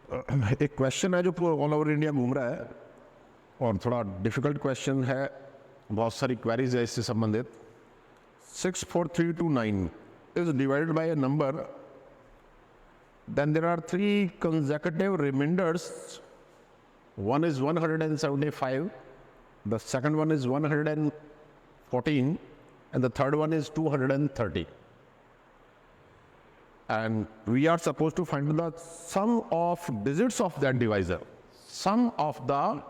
एक क्वेश्चन है जो ऑल ओवर इंडिया घूम रहा है और थोड़ा डिफिकल्ट क्वेश्चन है, बहुत सारी क्वेरीज है इससे संबंधित। 64329 is divided by a number, then there are three consecutive remainders. One is 175, the second one is 114, and the third one is 230. And we are supposed to find the sum of digits of that divisor. Sum of the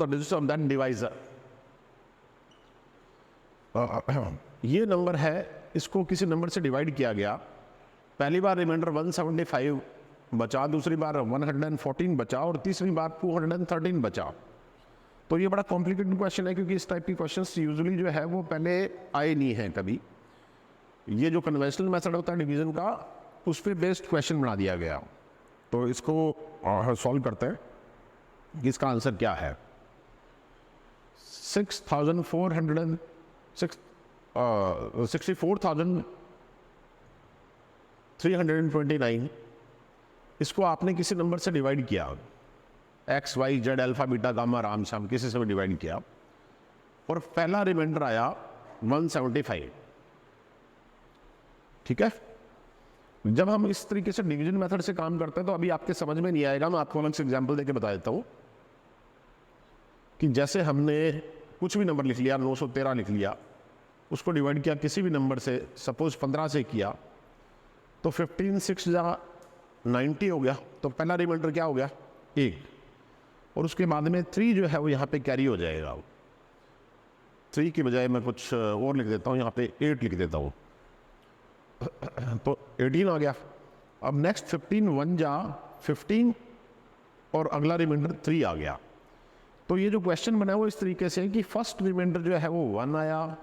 digits of that divisor. ये number है, इसको किसी number से divide किया गया। पहली बार reminder 175 बचा, दूसरी बार 114 बचा और तीसरी बार 213 बचा। तो ये बड़ा कॉम्प्लिकेटेड क्वेश्चन है क्योंकि इस टाइप की क्वेश्चंस यूजुअली जो है वो पहले आए नहीं हैं कभी। ये जो कन्वेंशनल मेथड होता है डिवीजन का, उस पर बेस्ड क्वेश्चन बना दिया गया। तो इसको सॉल्व करते हैं कि इसका आंसर क्या है। 64,329 इसको आपने किसी नंबर से डिवाइड किया, x y z alpha beta gamma Ram Shyam, किसी से भी डिवाइड किया और पहला रिमाइंडर आया 175। ठीक है, जब हम इस तरीके से डिवीजन मेथड से काम करते हैं तो अभी आपके समझ में नहीं आएगा। मैं आपको अलग से एग्जांपल देके बता देता हूं कि जैसे हमने कुछ भी नंबर लिख लिया, 913 लिख लिया, उसको डिवाइड किया किसी भी नंबर से, सपोज 15 से किया, तो 15 6 90 हो गया। तो पहला रिमाइंडर क्या हो गया, 1, और उसके बाद में 3 जो है वो यहाँ पे कैरी हो जाएगा। 3 की बजाय मैं कुछ और लिख देता हूँ, यहाँ पे 8 लिख देता हूँ, तो 18 आ गया। अब नेक्स्ट 15 1 15 और अगला रिमाइंडर 3 आ गया। तो ये जो क्वेश्चन बना है वो इस तरीके से कि फर्स्ट रिमाइंडर जो है वो 1 आया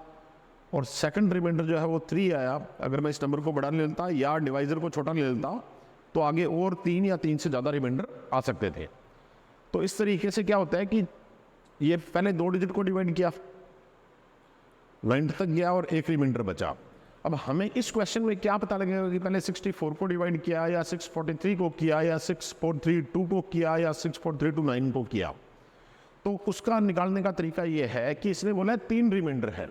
और सेकंड रिमाइंडर जो है वो 3 आया। अगर मैं इस नंबर को बड़ा ले लेता या डिवाइजर को छोटा ले लेता तो आगे और 3 या 3 से ज़्यादा रिमाइंडर आ सकते थे। तो इस तरीके से क्या होता है कि ये पहले 2 डिजिट को डिवाइड किया, 9 तक गया और एक रिमाइंडर बचा। अब हमें इस क्वेश्चन में क्या पता लगेगा कि पहले 64 को डिवाइड किया या 643 को किया या 6432 को किया या 64329 को किया। तो उसका निकालने का तरीका ये है कि इसने बोला 3 रिमाइंडर है,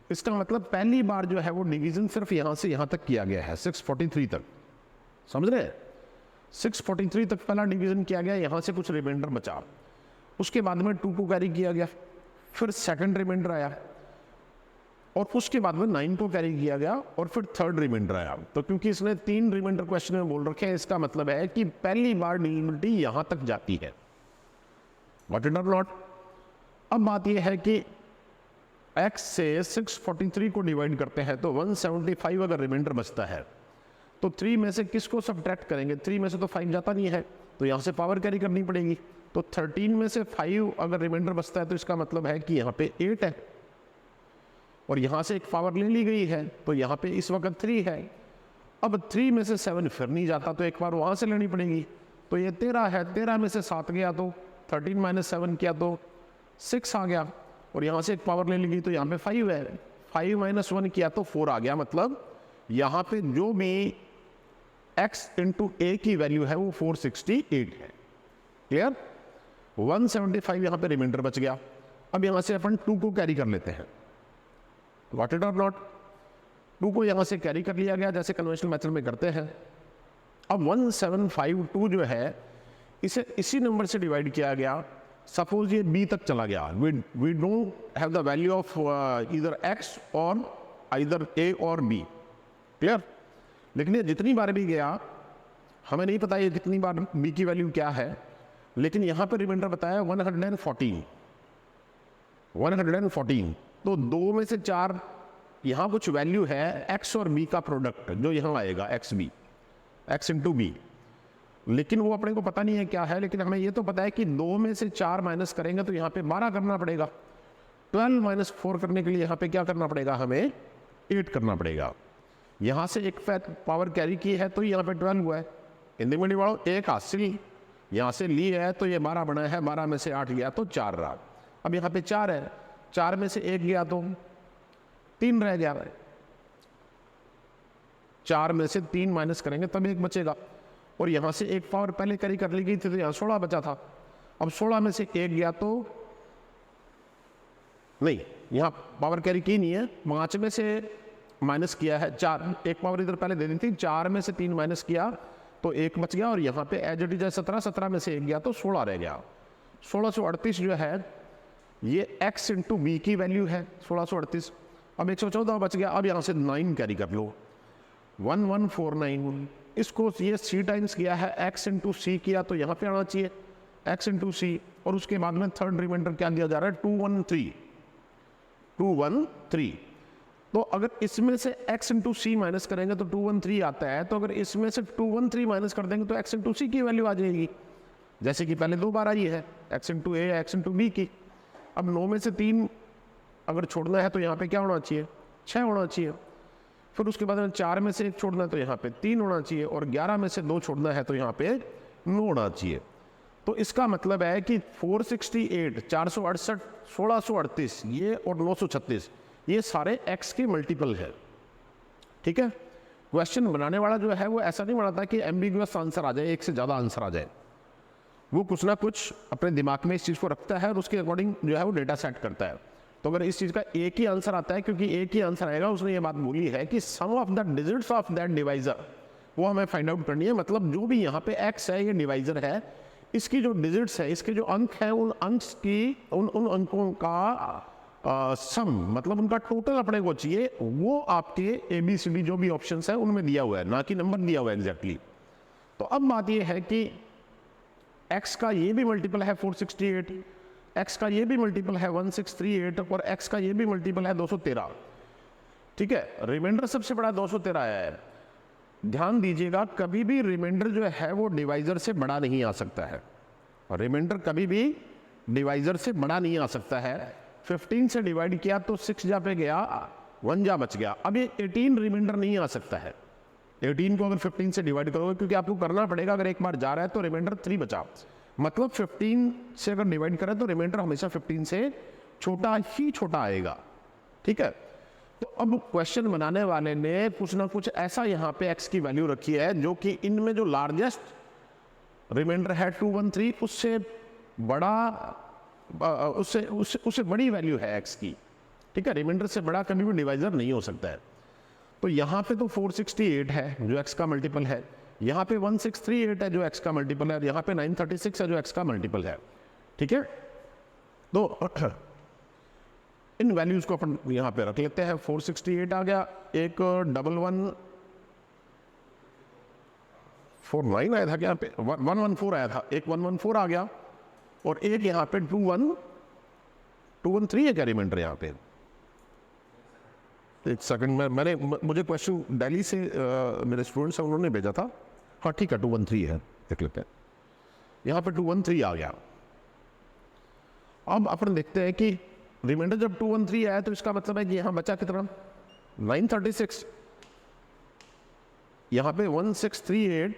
इसका मतलब पहली बार जो है वो डिवीजन सिर्फ यहाँ से यहाँ तक किया गया है, 643 तक। समझ रहे हैं, 643 तक पहला डिवीजन किया गया, यहाँ से कुछ रिमाइंडर बचा, उसके बाद में 2 को कैरी किया गया, फिर सेकंड रिमाइंडर आया और उसके बाद में 9 को कैरी किया गया और फिर थर्ड रिमाइंडर आया। तो क्योंकि इसने 3 रिमाइंडर क्वेश्चन में बोल रखे हैं, इसका मतलब है कि पहली बार डिविजिबिलिटी यहाँ तक जाती है। What it are not. अब बात यह है कि x से 643 को डिवाइड करते हैं तो 175 अगर रिमाइंडर बचता है तो 3 में से किसको सब्ट्रैक्ट करेंगे, 3 में से तो 5 जाता नहीं है, तो यहाँ से पावर कैरी करनी पड़ेगी। तो 13 में से 5 अगर रिमाइंडर बचता है तो इसका मतलब है कि यहाँ पे 8 है और यहाँ से एक पावर ले ली गई है, तो यहाँ पे इस वक्त 3 है। अब 3 में से 7 फिर नहीं जाता तो एक बार वहाँ से लेनी पड़ेगी, तो ये 13 है, 13 में से 7 गया तो 13 - 7 किया तो 6 आ गया और यहाँ से एक पावर ले ली गई तो यहाँ पे 5 है, 5 - 1 किया तो 4 आ गया। मतलब यहाँ पे जो भी x × a की वैल्यू है वो 468 है। क्लियर। 175 यहाँ पे रिमाइंडर बच गया। अब यहाँ से अपन 2 को कैरी कर लेते हैं। What it are not. 2 को यहाँ से कैरी कर लिया गया जैसे कन्वेंशनल मेथड में करते हैं। अब 1752 जो है इसे इसी नंबर से डिवाइड किया गया। सपोज ये b तक चला गया, we don't have the value of either x और आइदर a और b। क्लियर। लेकिन ये जितनी बार भी गया हमें नहीं पता ये कितनी बार b की वैल्यू क्या है, लेकिन यहाँ पे रिमाइंडर बताया 114। तो 2 में से 4 यहाँ कुछ वैल्यू है x और b का प्रोडक्ट जो यहाँ आएगा x × b, लेकिन वो अपने को पता नहीं है क्या है। लेकिन हमें ये तो पता है कि 2 में से 4 माइनस करेंगे तो यहाँ पे 12 करना पड़ेगा। 12 - 4 करने के लिए यहाँ पे क्या करना पड़ेगा, हमें 8 करना पड़ेगा। यहाँ से एक पावर कैरी की है तो यहाँ पे 12 हुआ है। हिंदी में डिवाइड 1 हासिल यहाँ से ली है तो ये 12 बना है, 12 में से 8 गया तो 4 रहा। अब यहाँ पे 4 है, 4 में से 1 गया तो 3 रह गया। 4 में से 3 माइनस करेंगे तब 1 बचेगा, और यहाँ से 1 पावर पहले कैरी कर ली गई थी तो यहाँ 16 बचा था। अब 16 में से 1 गया तो नहीं, यहाँ पावर कैरी की नहीं है, 5 में से माइनस किया है 4, 1 पावर इधर पहले दे दी थी, 4 में से 3 माइनस किया तो 1 बच गया, और यहाँ पे एज इट इज 17 में से 1 गया तो 16 रह गया। 1638 जो है ये x इंटू बी की वैल्यू है 1638। अब 114 बच गया। अब यहाँ से 9 कैरी कर लो, 1149, इसको ये c टाइम्स किया है, x इंटू सी किया तो यहाँ पे आना चाहिए x इंटू सी, और उसके बाद में थर्ड रिमाइंडर क्या दिया जा रहा है 213। तो अगर इसमें से x इंटू सी माइनस करेंगे तो 213 आता है, तो अगर इसमें से 213 माइनस कर देंगे तो x इंटू सी की वैल्यू आ जाएगी, जैसे कि पहले 2 बार आई है x इंटू ए या x इंटू बी की। अब 9 में से 3 अगर छोड़ना है तो यहाँ पे क्या होना चाहिए 6 होना चाहिए, फिर उसके बाद 4 में से 1 छोड़ना है तो यहाँ पे 3 होना चाहिए, और 11 में से 2 छोड़ना है तो यहाँ पे 9 होना चाहिए। तो इसका मतलब है कि 468, 468, 1638 ये और 936 ये सारे x के मल्टीपल है। ठीक है, क्वेश्चन बनाने वाला जो है वो ऐसा नहीं बनाता कि एम्बिगुअस आंसर आ जाए, एक से ज़्यादा आंसर आ जाए, वो कुछ ना कुछ अपने दिमाग में इस चीज़ को रखता है और उसके अकॉर्डिंग जो है वो डेटा सेट करता है। तो अगर इस चीज़ का एक ही आंसर आता है, क्योंकि एक ही आंसर आएगा, उसने ये बात बोली है कि sum of the digits of that divisor वो हमें फाइंड आउट करनी है। मतलब जो भी यहाँ पे x है, ये डिवाइजर है, इसकी जो डिजिट्स है, इसके जो अंक है, उन अंक की उन अंकों का सम, मतलब उनका टोटल अपने को चाहिए, वो आपके ABCD जो भी ऑप्शंस है उनमें दिया हुआ है, ना कि नंबर दिया हुआ है एग्जैक्टली। तो अब बात ये है कि x का ये भी मल्टीपल है 468, x का ये भी मल्टीपल है 1638, और x का ये भी मल्टीपल है 213। ठीक है, रिमाइंडर सबसे बड़ा 213 आया है। ध्यान दीजिएगा, कभी भी रिमाइंडर जो है वो डिवाइजर से बड़ा नहीं आ सकता है, रिमाइंडर कभी भी डिवाइजर से बड़ा नहीं आ सकता है। 15 से डिवाइड किया तो 6 जा पे गया, 1 जा बच गया। अब ये 18 रिमाइंडर नहीं आ सकता है। 18 को अगर 15 से डिवाइड करोगे, क्योंकि आपको करना पड़ेगा, अगर एक बार जा रहा है तो रिमाइंडर 3 बचा, मतलब 15 से अगर डिवाइड करें तो रिमाइंडर हमेशा 15 से छोटा ही छोटा आएगा। ठीक है, तो अब क्वेश्चन बनाने वाले ने कुछ ना कुछ ऐसा यहाँ पे x की वैल्यू रखी है जो कि इनमें जो लार्जेस्ट रिमाइंडर है 213, उससे बड़ा उससे बड़ी वैल्यू है x की। ठीक है, रिमाइंडर से बड़ा कभी भी डिवाइजर नहीं हो सकता है। तो यहाँ पे तो 468 है जो x का मल्टीपल है, यहाँ पे 1638 है जो x का मल्टीपल है, और यहाँ पे 936 है जो x का मल्टीपल है। ठीक है, तो इन वैल्यूज को अपन यहाँ पे रख लेते हैं। 468 आ गया, एक 1149 आया था क्या, यहाँ पे 114 आया था, एक 114 आ गया, और एक यहाँ पे 213 है क्या रिमाइंडर यहाँ पे। एक सेकंड में मुझे क्वेश्चन दिल्ली से मेरे स्टूडेंट्स हैं, उन्होंने भेजा था। हाँ ठीक है, 213 है, देख लेते हैं। यहाँ पे 213 आ गया। अब अपन देखते हैं कि रिमाइंडर जब 213 आया तो इसका मतलब है कि यहाँ बचा कितना 936, यहाँ पे 1638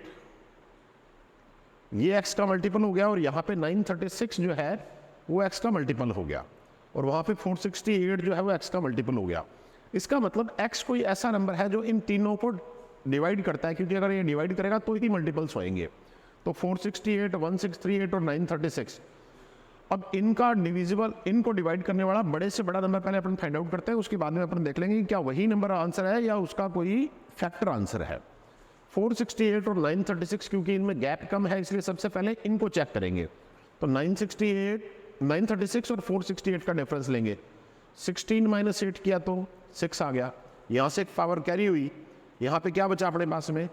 ये x का मल्टीपल हो गया, और यहाँ पे 936 जो है वो x का मल्टीपल हो गया, और वहाँ पे 468 जो है वो x का मल्टीपल हो गया। इसका मतलब x कोई ऐसा नंबर है जो इन तीनों को डिवाइड करता है, क्योंकि अगर ये डिवाइड करेगा तो ही मल्टीपल्स होंगे। तो 468, 1638 और 936, अब इनका डिविजिबल, इनको डिवाइड करने वाला बड़े से बड़ा नंबर पहले अपन फाइंड आउट करते हैं, उसके बाद में अपन देख लेंगे कि क्या वही नंबर आंसर है या उसका कोई फैक्टर आंसर है। 468 और 936 क्योंकि इनमें गैप कम है, इसलिए सबसे पहले इनको चेक करेंगे। तो 936 और 468 का डिफरेंस लेंगे, 16 माइनस 8 किया तो 6 आ गया, यहाँ से एक पावर कैरी हुई, यहाँ पे क्या बचा अपने पास में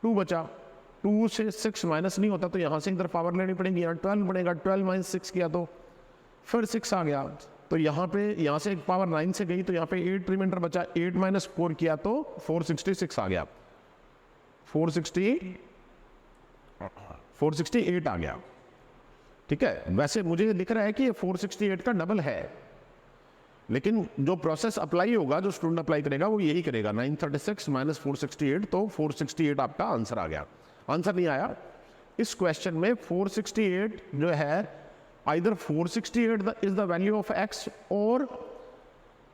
2 बचा, 2 से 6 माइनस नहीं होता तो यहाँ से इधर पावर लेनी पड़ेगी, यहाँ 12 बनेगा, 12 माइनस 6 किया तो फिर 6 आ गया। तो यहाँ पे, यहाँ से एक पावर 9 से गई तो यहाँ पे 8 रिमाइंडर बचा, 8 माइनस 4 किया तो 466 आ गया, 468 आ गया। ठीक है, वैसे मुझे दिख रहा है कि ये 468 का डबल है, लेकिन जो प्रोसेस अप्लाई होगा, जो स्टूडेंट अप्लाई करेगा वो यही करेगा, 936 माइनस 468, तो 468 आपका आंसर आ गया। आंसर नहीं आया इस क्वेश्चन में। 468 जो है, either 468 is the value of x और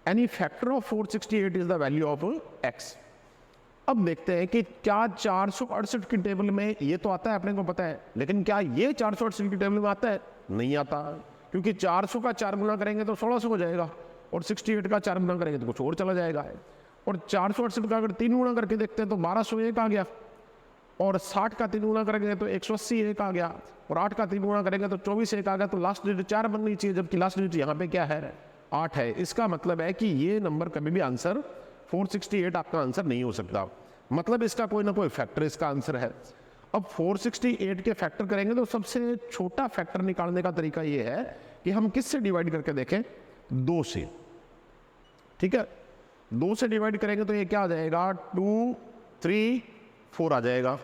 any factor of 468 is the value of x. अब देखते हैं कि क्या 468 की टेबल में ये तो आता है, अपने को पता है, लेकिन क्या ये 468 की टेबल में आता है? नहीं आता, क्योंकि 400 का 4 गुना करेंगे तो 1600 हो जाएगा, और 68 का 4 गुना करेंगे तो कुछ और चला जाएगा। और 468 का अगर 3 गुना करके देखते हैं तो 1201 आ गया, और 60 का 3 गुना करेंगे तो 180 एक आ गया, और 8 का 3 गुना करेंगे तो 24 एक आ गया। तो लास्ट डिजिट 4 बननी चाहिए, जबकि लास्ट डिजिट यहाँ पे क्या है? 8 है। इसका मतलब है कि ये नंबर कभी भी आंसर 468 आपका आंसर नहीं हो सकता, मतलब इसका कोई ना कोई फैक्टर इसका आंसर है। अब 468 के फैक्टर करेंगे तो सबसे छोटा फैक्टर निकालने का तरीका ये है कि हम किससे डिवाइड करके देखें? 2 से। ठीक है, 2 से डिवाइड करेंगे तो ये क्या आ जाएगा? 2, 3, 4 आ जाएगा।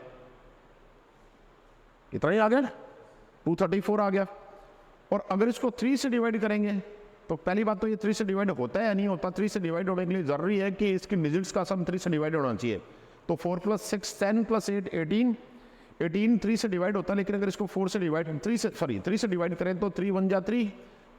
इतना ही आ गया ना, 234 आ गया। और अगर इसको 3 से डिवाइड करेंगे तो पहली बात तो ये 3 से डिवाइड होता है या नहीं होता? 3 से डिवाइड होने के लिए जरूरी है कि इसकी डिजिट्स का सम 3 से डिवाइड होना चाहिए। तो 4 + 6 10 + 8 18, 18 3 से डिवाइड होता है, लेकिन अगर इसको 3 से डिवाइड करें तो 3 1 जा 3,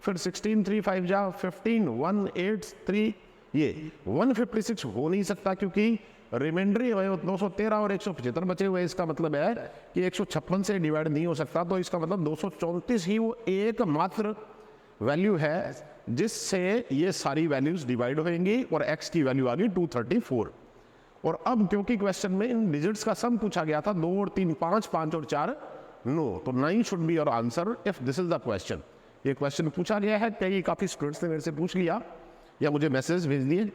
फिर 16 3 5 जा 15 1 8 3, ये 156 हो नहीं सकता, क्योंकि रिमाइंडर 213 और 175 बचे हुए। इसका मतलब है कि 156 से डिवाइड नहीं हो सकता, तो इसका मतलब 234 ही वो एकमात्र वैल्यू है जिससे ये सारी वैल्यूज डिवाइड होंगी, और x की वैल्यू आ गई 234। और अब क्योंकि क्वेश्चन में इन डिजिट्स का सम पूछा गया था, 2 और 3 5, 5 और 4 9, तो 9 should be your answer if this is the question. ये क्वेश्चन पूछा गया है, कई काफी स्टूडेंट्स ने मेरे से पूछ लिया या मुझे मैसेज भेज दिए